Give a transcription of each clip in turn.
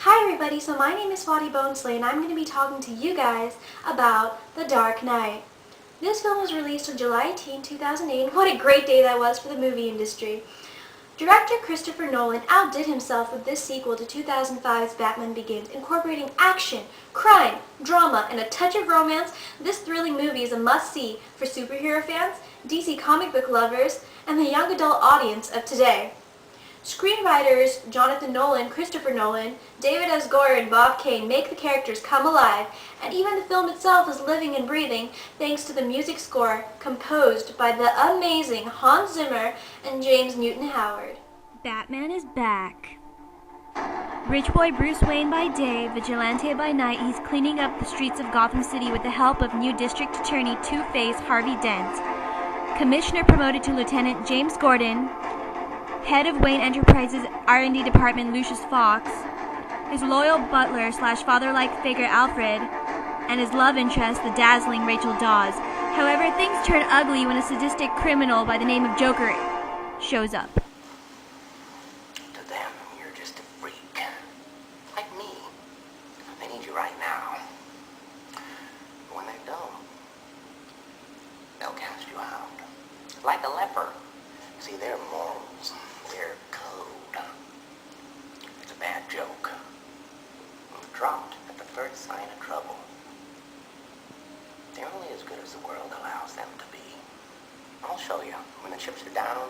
Hi everybody, so my name is Swati Bonesley and I'm going to be talking to you guys about The Dark Knight. This film was released on July 18, 2008. What a great day that was for the movie industry. Director Christopher Nolan outdid himself with this sequel to 2005's Batman Begins, incorporating action, crime, drama, and a touch of romance. This thrilling movie is a must-see for superhero fans, DC comic book lovers, and the young adult audience of today. Screenwriters Jonathan Nolan, Christopher Nolan, David S. Goyer, and Bob Kane make the characters come alive, and even the film itself is living and breathing thanks to the music score composed by the amazing Hans Zimmer and James Newton Howard. Batman is back. Rich boy Bruce Wayne by day, vigilante by night, he's cleaning up the streets of Gotham City with the help of new District Attorney Two-Face Harvey Dent. Commissioner promoted to Lieutenant James Gordon, head of Wayne Enterprises R&D department Lucius Fox, his loyal butler slash father-like figure Alfred, and his love interest, the dazzling Rachel Dawes. However, things turn ugly when a sadistic criminal by the name of Joker shows up. To them, you're just a freak. Like me. They need you right now. But when they don't, they'll cast you out. Like a leper. See, their morals, their code. It's a bad joke. Dropped at the first sign of trouble. They're only as good as the world allows them to be. I'll show you. When the chips are down,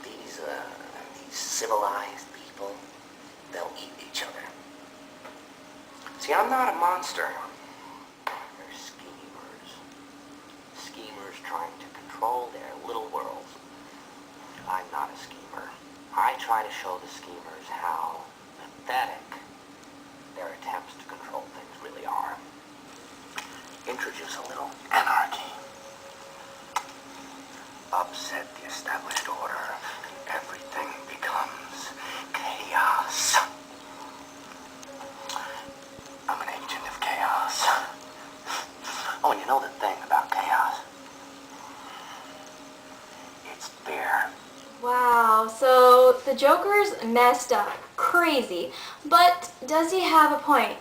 these civilized people, they'll eat each other. See, I'm not a monster. They're schemers. Schemers trying to control their little worlds. I'm not a schemer. I try to show the schemers how pathetic their attempts to control things really are. Introduce a little anarchy. Upset the established order, and everything becomes chaos. I'm an agent of chaos. Oh, and you know the thing about chaos? It's fear. Wow, so the Joker's messed up. Crazy. But does he have a point?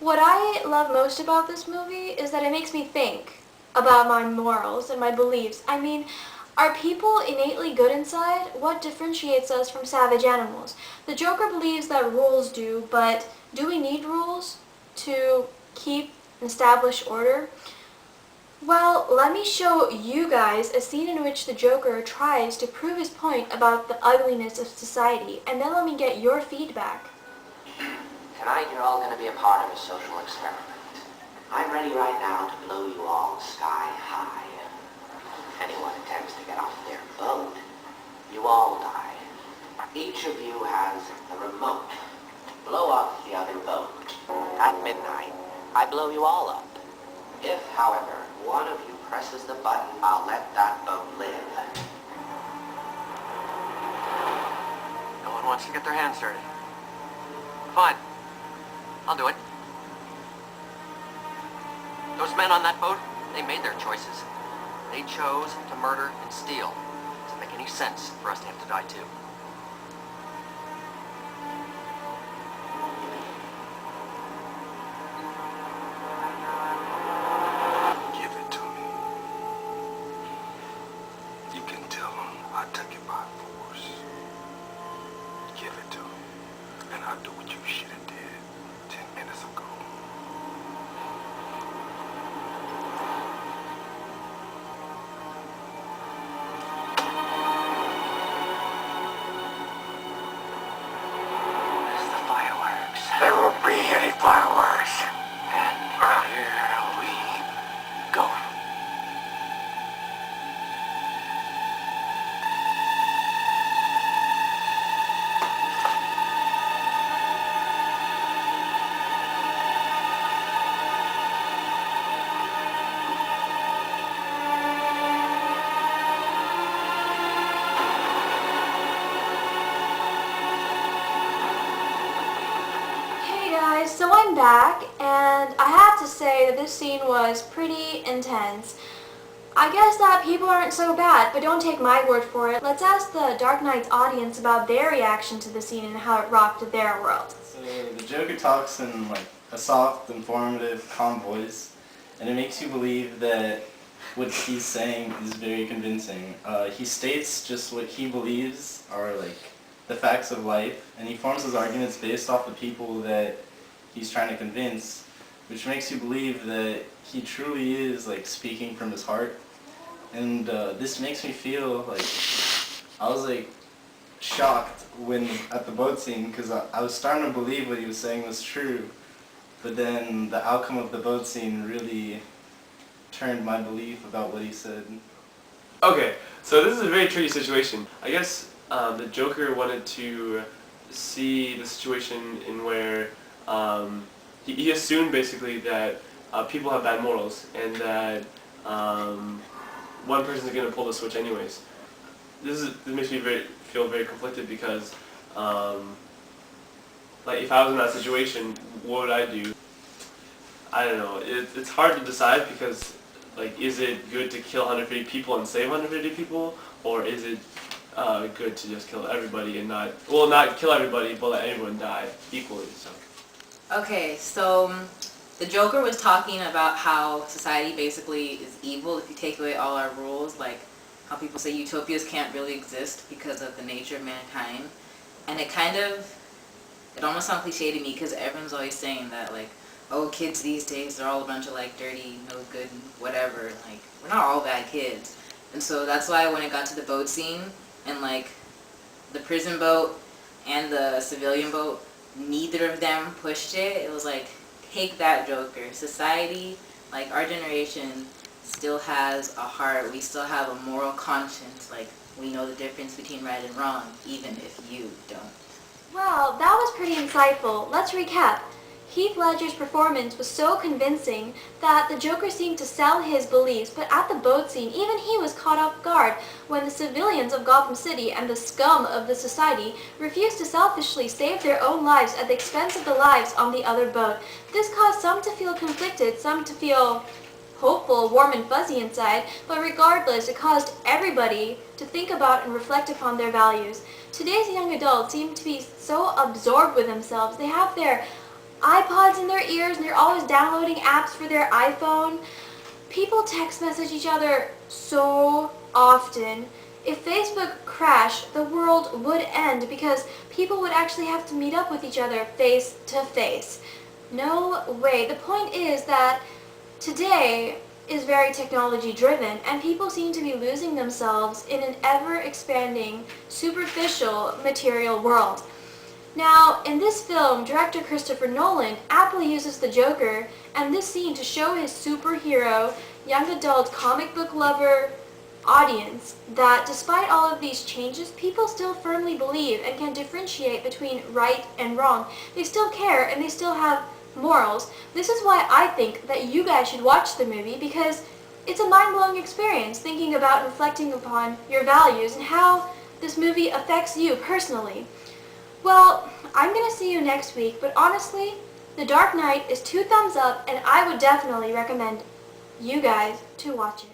What I love most about this movie is that it makes me think about my morals and my beliefs. I mean, are people innately good inside? What differentiates us from savage animals? The Joker believes that rules do, but do we need rules to keep and establish order? Well, let me show you guys a scene in which the Joker tries to prove his point about the ugliness of society, and then let me get your feedback. Tonight you're all going to be a part of a social experiment. I'm ready right now to blow you all sky high. If anyone attempts to get off their boat, you all die. Each of you has a remote to blow up the other boat. At midnight, I blow you all up. If, however, one of you presses the button, I'll let that boat live. No one wants to get their hands dirty. Fine. I'll do it. Those men on that boat, they made their choices. They chose to murder and steal. Doesn't make any sense for us to have to die too. Give it to me. You can tell them I took it by force. Give it to me, and I'll do what you should have did 10 minutes ago. It's the fireworks. There won't be any fireworks. And here we go. Hey guys, so I'm back, and I have to say that this scene was pretty intense. I guess that people aren't so bad, but don't take my word for it. Let's ask the Dark Knight's audience about their reaction to the scene and how it rocked their world. So The Joker talks in like a soft, informative, calm voice, and it makes you believe that what he's saying is very convincing. He states just what he believes are like the facts of life, and he forms his arguments based off the people that he's trying to convince, which makes you believe that he truly is like speaking from his heart. And this makes me feel like I was like shocked when at the boat scene, because I was starting to believe what he was saying was true, but then the outcome of the boat scene really turned my belief about what he said. Okay, so this is a very tricky situation. I guess the Joker wanted to see the situation in where he assumed basically that people have bad morals and that one person is going to pull the switch anyways. This makes me feel very conflicted because like if I was in that situation, what would I do? I don't know. It's hard to decide because like is it good to kill 150 people and save 150 people, or is it good to just kill everybody and not kill everybody but let everyone die equally? So. Okay, so the Joker was talking about how society basically is evil if you take away all our rules, like how people say utopias can't really exist because of the nature of mankind. And it almost sounds cliche to me because everyone's always saying that, like, oh, kids these days, they're all a bunch of, like, dirty, no good, whatever. Like, we're not all bad kids. And so that's why when it got to the boat scene and, like, the prison boat and the civilian boat, neither of them pushed it. It was like, take that, Joker. Society, like our generation, still has a heart. We still have a moral conscience. Like, we know the difference between right and wrong, even if you don't. Well, that was pretty insightful. Let's recap. Heath Ledger's performance was so convincing that the Joker seemed to sell his beliefs, but at the boat scene, even he was caught off guard when the civilians of Gotham City and the scum of the society refused to selfishly save their own lives at the expense of the lives on the other boat. This caused some to feel conflicted, some to feel hopeful, warm and fuzzy inside, but regardless, it caused everybody to think about and reflect upon their values. Today's young adults seem to be so absorbed with themselves. They have their iPods in their ears and they're always downloading apps for their iPhone. People text message each other so often. If Facebook crashed, the world would end because people would actually have to meet up with each other face to face. No way. The point is that today is very technology driven and people seem to be losing themselves in an ever expanding, superficial material world. Now, in this film, director Christopher Nolan aptly uses the Joker and this scene to show his superhero, young adult comic book lover audience that despite all of these changes, people still firmly believe and can differentiate between right and wrong. They still care and they still have morals. This is why I think that you guys should watch the movie because it's a mind-blowing experience thinking about and reflecting upon your values and how this movie affects you personally. Well, I'm going to see you next week, but honestly, The Dark Knight is 2 thumbs up and I would definitely recommend you guys to watch it.